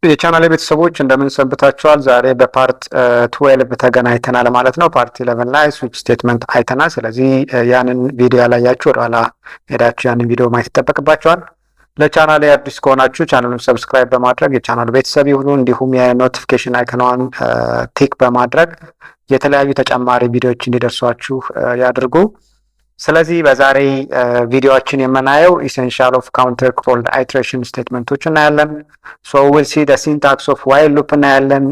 የቻናል ቤተሰቦች እንደምን ሰንብታችኋል? ዛሬ በፓርት 12 ተገናኝተናል ማለት ነው። ፓርት 11 ላይ ስዊች ስቴትመንት አይተናል። ስለዚህ ያንን ቪዲዮ ያላያችሁ ወደኋላ ሄዳችሁ ያንን ቪዲዮ ማየት ይጠበቅባችኋል። ለቻናል አዲስ ከሆናችሁ ቻናሉን ሰብስክራይብ በማድረግ የቻናሉ ቤተሰብ ይሁኑ። እንዲሁም የኖቲፊኬሽን አይኮኗን ቲክ በማድረግ የተለያዩ ተጨማሪ ቪዲዮዎች እንዲደርሷችሁ ያድርጉ። ስለዚህ በዛሬ ቪዲዮአችን የምናየው ኢሴንሻል ኦፍ ካውንተር ኮንትሮልድ አይትሬሽን ስቴትመንቶች እናያለን። ሶ ዊል ሲ ዘ ሲንታክስ ኦፍ ዋይል ሉፕ እናያለን።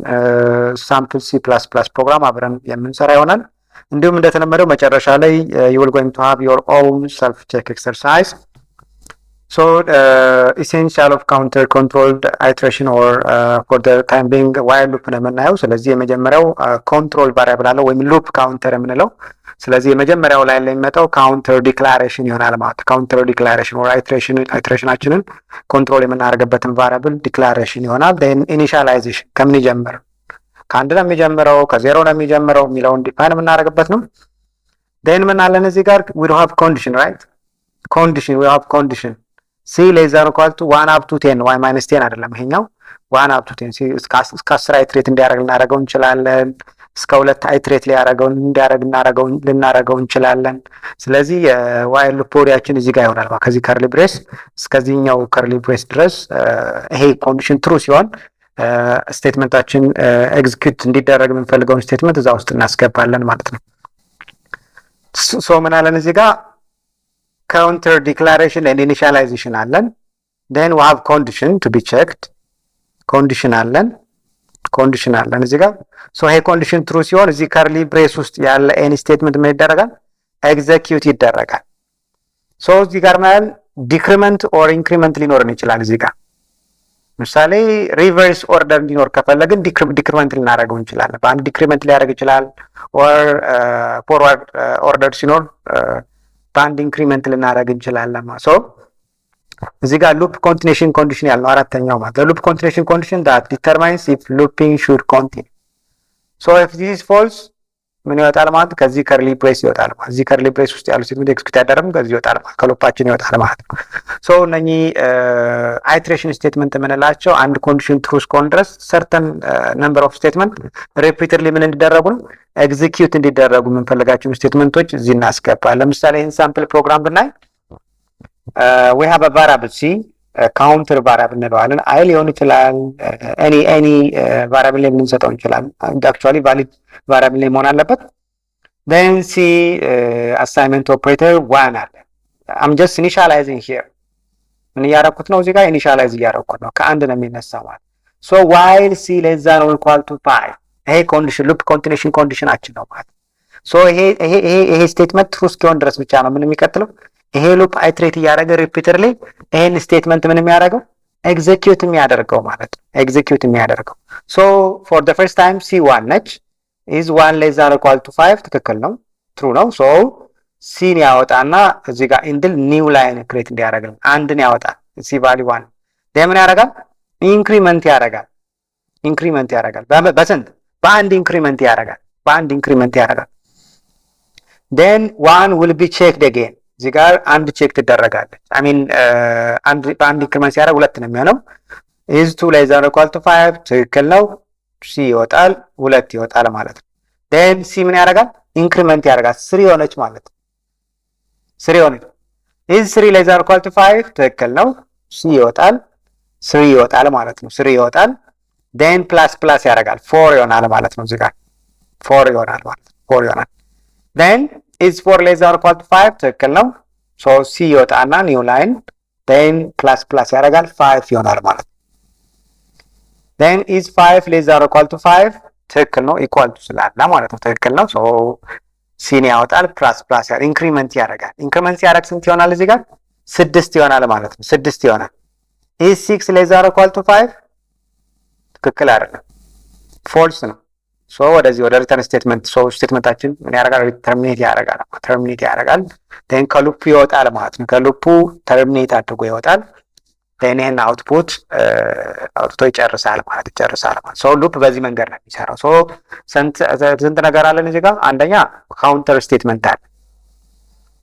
ሳምፕል ሲ ፕላስ ፕላስ ፕሮግራም አብረን የምንሰራ ይሆናል። እንዲሁም እንደተለመደው መጨረሻ ላይ you will going to have your own self check exercise. So essential of counter controlled iteration or for the time being while loop ነው የምናየው። ስለዚህ የመጀመሪያው ኮንትሮል ቫሪያብል አለው ወይም ሉፕ ካውንተር የምንለው። ስለዚህ የመጀመሪያው ላይ የሚመጣው ካውንተር ዲክላሬሽን ይሆናል ማለት ካውንተር ዲክላሬሽን or iterationአችንን ኮንትሮል የምናደርግበትን ቫሪያብል ዲክላሬሽን ይሆናል። then initialization ከምን ይጀምር? ከአንድ ነው የሚጀምረው ከዜሮ ነው የሚጀምረው የሚለውን ዲፋይን የምናደርግበት ነው። then ምን አለን እዚህ ጋር we do have condition right condition we have condition c less than or equal to 1 up to 10 y minus 10 አይደለም ይሄኛው 1 up to 10 እስከ 10 አይትሬት እንዲያደርግ እንችላለን። እስከ 2 አይትሬት ልናደርገው እንችላለን። ስለዚህ የዋይል ሉፕ ቦዲያችን እዚህ ጋር ይሆናል ከዚህ ከርሊ ብሬስ እስከዚህኛው ከርሊ ብሬስ ድረስ ይሄ ኮንዲሽን ትሩ ሲሆን ስቴትመንታችን ኤግዚኪዩት እንዲደረግ የምንፈልገውን ስቴትመንት እዛ ውስጥ እናስገባለን ማለት ነው። ሶ ምን አለን እዚህ ጋር counter declaration and initialization አለን። then we have condition to be checked condition አለን እዚህ ጋር so ይሄ ኮንዲሽን ትሩ ሲሆን እዚህ ከርሊ ብሬስ ውስጥ ያለ any statement ምን ይደረጋል ኤግዚኪዩት ይደረጋል። so እዚህ ጋር ማለት ዲክሪመንት or ኢንክሪመንት ሊኖርን ይችላል። እዚህ ጋር ምሳሌ ሪቨርስ ኦርደር እንዲኖር ከፈለግን ዲክሪመንት ልናደርገው እንችላለን። በአንድ ዲክሪመንት ሊያደርግ ይችላል or ፎርዋርድ ኦርደር ሲኖር በአንድ ኢንክሪመንት ልናደርግ እንችላለን። ሶ እዚህ ጋር ሉፕ ኮንቲኒዩሽን ኮንዲሽን ያልነው አራተኛው ማለት ሉፕ ኮንቲኒዩሽን ኮንዲሽን that determines if looping should continue. so if this is false ምን ይወጣል ማለት ከዚህ ከርሊ ብሬስ ይወጣል ማለት እዚህ ከርሊ ብሬስ ውስጥ ያሉ ስቴትመንት ኤክስኪዩት ያደረግም ከዚህ ይወጣል ማለት ከሉፓችን ይወጣል ማለት ነው። ሶ እነኚህ አይትሬሽን ስቴትመንት የምንላቸው አንድ ኮንዲሽን ትሩ እስከሆነ ድረስ ሰርተን ነምበር ኦፍ ስቴትመንት ሪፒትድሊ ምን እንዲደረጉ ነው ኤግዚኪዩት እንዲደረጉ የምንፈልጋቸው ስቴትመንቶች እዚህ እናስገባለን። ለምሳሌ ይህን ሳምፕል ፕሮግራም ብናይ we have a variable c ካውንተር ቫሪያብል እንለዋለን። አይ ሊሆን ይችላል any ቫሪያብል ላይ ልንሰጠው እንችላለን። አክቹአሊ ቫሊድ ቫሪያብል ላይ መሆን አለበት። then c assignment operator 1 አለ። I'm just initializing here ምን እያደረኩት ነው እዚህ ጋር ኢኒሻላይዝ እያደረኩት ነው ከአንድ ነው የሚነሳው ማለት so while c less than or equal to 5 ይሄ ኮንዲሽን ሉፕ ኮንቲኒዩሽን ኮንዲሽናችን ነው ማለት so ይሄ ስቴትመንት ትሩ እስኪሆን ድረስ ብቻ ነው ምን የሚቀጥለው ይሄ ሉፕ አይትሬት እያደረገ ሪፒተርሊ ይሄን ስቴትመንት ምን የሚያደርገው ኤግዚኪዩት የሚያደርገው ማለት ነው ኤግዚኪዩት የሚያደርገው so for the first time c1 ነች is 1 less than or equal to 5 ትክክል ነው ትሩ ነው so c ያወጣና እዚህ ጋር ኢንድል ኒው ላይን ክሬት እንዲያደርግ አንድን ያወጣል c value 1 ለምን ያደርጋል ኢንክሪመንት ያደርጋል በስንት በአንድ ኢንክሪመንት ያደርጋል then 1 will be checked again እዚህ ጋር አንድ ቼክ ትደረጋለች በአንድ ኢንክሪመንት ሲያደርግ ሁለት ነው የሚሆነው is 2 less than or equal to 5 ትክክል ነው c ይወጣል ሁለት ይወጣል ማለት ነው then c ምን ያደርጋል ኢንክሪመንት ያደርጋል 3 ሆነች ማለት ነው 3 ሆነች is 3 less than or equal to 5 ትክክል ነው c ይወጣል 3 ይወጣል ማለት ነው 3 ይወጣል then ፕላስ ያደርጋል 4 ይሆናል ማለት ነው እዚህ ጋር 4 ይሆናል ማለት ነው 4 ይሆናል then is 4 less than or equal to 5 ትክክል ነው so c ይወጣና ኒው ላይን then ፕላስ ያደርጋል 5 ይሆናል ማለት ነው then is 5 less than or equal to 5 ትክክል ነው equal to ስላለ ማለት ነው ትክክል ነው so c ያወጣል ፕላስ ኢንክሪመንት ያደርጋል ስንት ይሆናል እዚህ ጋር 6 ይሆናል ማለት ነው 6 ይሆናል is 6 less than or equal to 5 ትክክል አይደለም false ነው so ወደዚህ ወደ ሪተርን ስቴትመንት ስቴትመንታችን ምን ያደርጋል ተርሚኔት ያደርጋል then ከሉፕ ይወጣል ማለት ነው ከሉፑ ተርሚኔት አድርጎ ይወጣል then ይሄን አውትፑት አውጥቶ ይጨርሳል ማለት so ሉፕ በዚህ መንገድ ነው የሚሰራው so ስንት ነገር አለን እዚህ ጋር አንደኛ ካውንተር ስቴትመንት አለ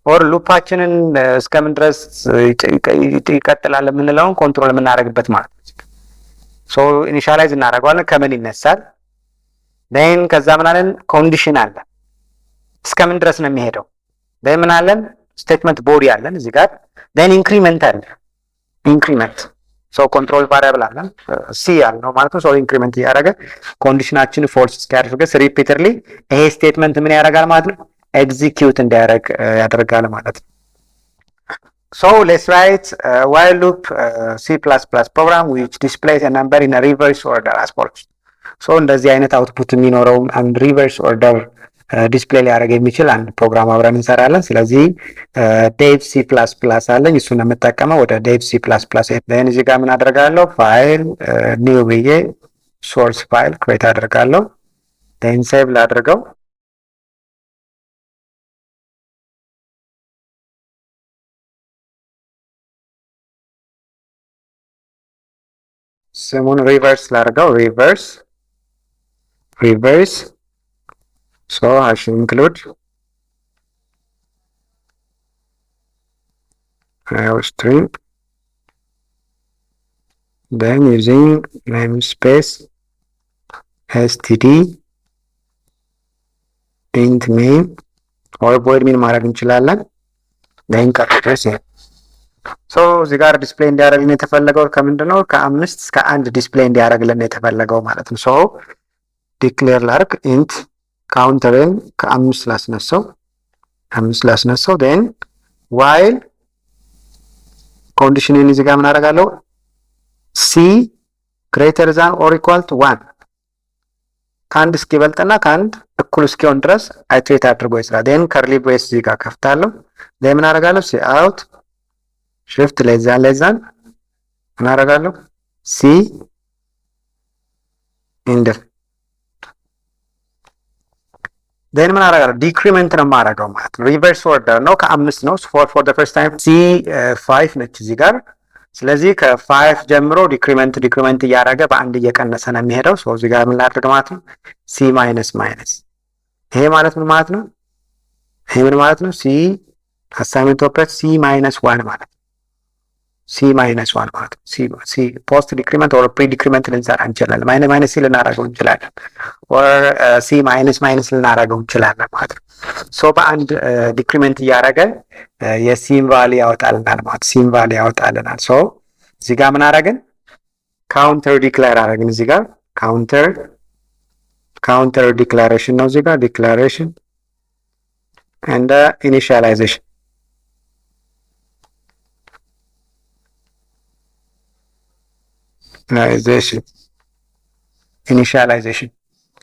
or ሉፓችንን እስከምን ድረስ ይቀጥላል የምንለውን ኮንትሮል የምናደርግበት ማለት ነው ሶ ኢኒሻላይዝ እናደርገዋለን። ከምን ይነሳል? ደን ከዛ ምን አለን? ኮንዲሽን አለ። እስከምን ድረስ ነው የሚሄደው? ደን ምን አለን? ስቴትመንት ቦዲ አለን እዚህ ጋር። ደን ኢንክሪመንት አለ። ኢንክሪመንት ሶ ኮንትሮል ቫሪያብል አለን ሲ ያልነው ማለት ነው። ሶ ኢንክሪመንት እያደረገ ኮንዲሽናችን ፎልስ እስኪያደርግ ድረስ ሪፒተርሊ ይሄ ስቴትመንት ምን ያደርጋል ማለት ነው? ኤግዚኪዩት እንዲያደርግ ያደርጋል ማለት ነው። ሶ ሌትስ ራይት ዋይል ሉፕ C++ ፕሮግራም which displays a number in a reverse order as follows። ሶ እንደዚህ አይነት አውትፑት የሚኖረው አንድ ሪቨርስ ኦርደር ዲስፕሌይ ሊያደርግ የሚችል አንድ ፕሮግራም አብረን እንሰራለን። ስለዚህ ዴቭ C++ አለኝ፣ እሱን የምጠቀመው ወደ ዴቭ C++ ይህን እዚህ ጋር ምን አደርጋለሁ? ፋይል ኒው ብዬ ሶርስ ፋይል ክሬት አደርጋለሁ። ን ሴቭ ላድርገው። ስሙን ሪቨርስ ላድርገው። ሪቨርስ so I should include string, then using namespace std int main or void main ማድረግ እንችላለን። then characters so እዚህ ጋር ዲስፕሌይ እንዲያደርግልን የተፈለገው ከምንድነው? ከ5 እስከ 1 ዲስፕሌይ እንዲያደርግልን የተፈለገው ማለት ነው። so ዲክሌር ላድርግ int ካውንተርን ከ5 ላስነሳው then while ኮንዲሽንን እዚህ ጋር ምን አደርጋለሁ? c greater than or equal to 1 ከአንድ እስኪበልጥና ከአንድ እኩል እስኪሆን ድረስ አይትሬት አድርጎ ይስራ። then ከርሊ ብሬስ እዚህ ጋር ከፍታለሁ። then ምን አደርጋለሁ? c out shift ሌዛን ምን አደርጋለሁ? c ኢንደር then ምን አደርጋለሁ? ዲክሪመንት ነው የማደርገው ማለት ነው። ሪቨርስ ኦርደር ነው። ከ5 ነው for the first time c 5 ነች እዚህ ጋር። ስለዚህ ከ5 ጀምሮ ዲክሪመንት እያደረገ በአንድ እየቀነሰ ነው የሚሄደው። ሶ እዚህ ጋር ምን ላድርግ ማለት ነው? c ማይነስ ይሄ ማለት ምን ማለት ነው? ይሄ ምን ማለት ነው? c አሳይንመንት ኦፕሬት c ማይነስ 1 ማለት ነው። c ማይነስ 1 ማለት ነው። c ፖስት ዲክሪመንት ኦር ፕሪ ዲክሪመንት ልንሰራ እንችላለን። ማይነስ c ልናደርገው እንችላለን ኦር c ማይነስ ልናደርገው እንችላለን ማለት ነው። ሶ በአንድ ዲክሪመንት እያደረገ የሲን ቫሊ ያወጣልናል ማለት ሲን ቫሊ ያወጣልናል። ሶ እዚህ ጋር ምን አደረግን? ካውንተር ዲክሌር አደረግን። እዚህ ጋር ካውንተር ዲክላሬሽን ነው። እዚህ ጋር ዲክላሬሽን and initialization ኢኒሻላይዜሽን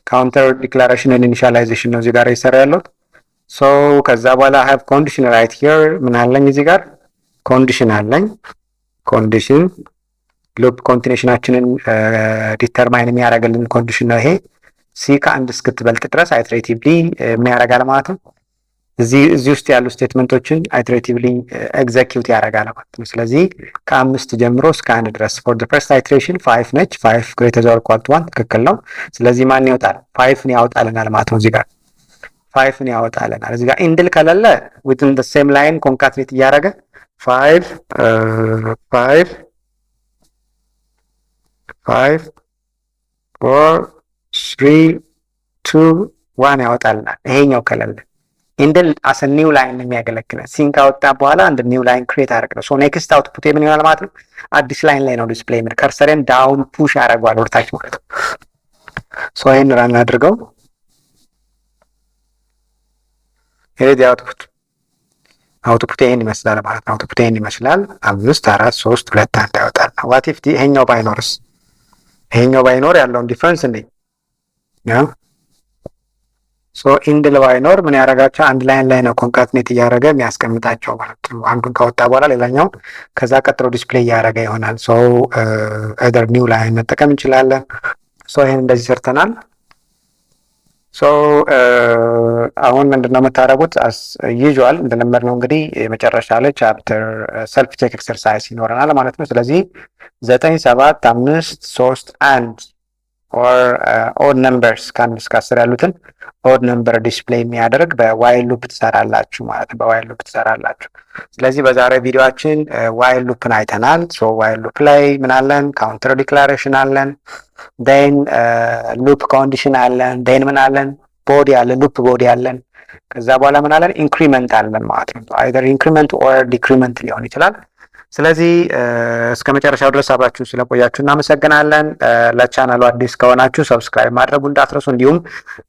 ካውንተር ዲክላሬሽን እና ኢኒሻላይዜሽን ነው እዚህ ጋር ይሰራ ያለው። ሶ ከዛ በኋላ ሃቭ ኮንዲሽን ራይት ሂር ምን አለኝ? እዚህ ጋር ኮንዲሽን አለኝ። ኮንዲሽን ሉፕ ኮንቲኒዩሽናችንን ዲተርማይን የሚያደርግልን ኮንዲሽን ነው ይሄ። ሲ ከ1 እስክትበልጥ ድረስ አይትሬቲቭሊ ምን ያደርጋል ማለት ነው? እዚህ ውስጥ ያሉ ስቴትመንቶችን አይትሬቲቭሊ ኤግዘኪዩት ያደርጋል ማለት ነው። ስለዚህ ከ5 ጀምሮ እስከ 1 ድረስ for the first iteration 5 ነች። 5 greater than or equal to 1 ትክክል ነው። ስለዚህ ማን ይወጣል? 5ን ያወጣልናል ማለት ነው። እዚህ ጋር 5ን ያወጣልናል። እዚህ ጋር ኢንድል ከሌለ within the same line ኮንካትኔት እያደረገ 5 4 3 2 1 ያወጣልናል። ይሄኛው ከሌለ ኢንድል አስ ኒው ላይን የሚያገለግለን ሲን ካወጣ በኋላ አንድ ኒው ላይን ክሬት አድርግ ነው። ሶ ኔክስት አውትፑት ምን ይሆናል ማለት ነው? አዲስ ላይን ላይ ነው ዲስፕሌይ ምን ከርሰርን ዳውን ፑሽ ያደርገዋል ወደታች ማለት ነው። ሶ ይሄን ራን አድርገው ሄድ አውትፑት ይሄን ይመስላል ማለት ነው። አውትፑት ይሄን ይመስላል 5 4 3 2 1 ያወጣል። ዋት ኢፍ ይሄኛው ባይኖርስ? ይሄኛው ባይኖር ያለውን ዲፈረንስ እንዴ ያ ሶ ኢንድል ባይኖር ምን ያደርጋቸው? አንድ ላይን ላይ ነው ኮንካትኔት እያደረገ የሚያስቀምጣቸው ማለት ነው። አንዱን ካወጣ በኋላ ሌላኛው ከዛ ቀጥሎ ዲስፕሌይ እያደረገ ይሆናል። ሶ either ኒው ላይን መጠቀም እንችላለን። ሶ ይሄን እንደዚህ ሰርተናል። ሶ አሁን ምንድነው የምታደርጉት? አስ ዩዥዋል እንደለመድነው እንግዲህ የመጨረሻ ላይ ቻፕተር ሰልፍ ቼክ ኤክሰርሳይዝ ይኖረናል ማለት ነው። ስለዚህ 9 7 5 3 1 ኦር ኦድ ነምበርስ ከአንድ እስከ 10 ያሉትን ኦድ ነምበር ዲስፕሌይ የሚያደርግ በዋይል ሉፕ ትሰራላችሁ ማለት ነው። በዋይል ሉፕ ትሰራላችሁ። ስለዚህ በዛሬ ቪዲዮአችን ዋይል ሉፕን አይተናል። ሶ ዋይል ሉፕ ላይ ምን አለን? ካውንተር ዲክላሬሽን አለን፣ ዴን ሉፕ ኮንዲሽን አለን፣ ዴን ምን አለን? ቦዲ አለን፣ ሉፕ ቦዲ አለን። ከዛ በኋላ ምን አለን? ኢንክሪመንት አለን ማለት ነው። አይደር ኢንክሪመንት ኦር ዲክሪመንት ሊሆን ይችላል። ስለዚህ እስከ መጨረሻው ድረስ አብራችሁ ስለቆያችሁ እናመሰግናለን። ለቻናሉ አዲስ ከሆናችሁ ሰብስክራይብ ማድረጉ እንዳትረሱ፣ እንዲሁም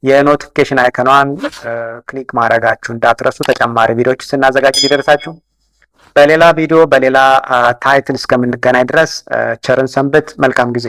የኖቲፊኬሽን አይከኗን ክሊክ ማድረጋችሁ እንዳትረሱ፣ ተጨማሪ ቪዲዮዎች ስናዘጋጅ ሊደርሳችሁ። በሌላ ቪዲዮ በሌላ ታይትል እስከምንገናኝ ድረስ ቸርን ሰንብት። መልካም ጊዜ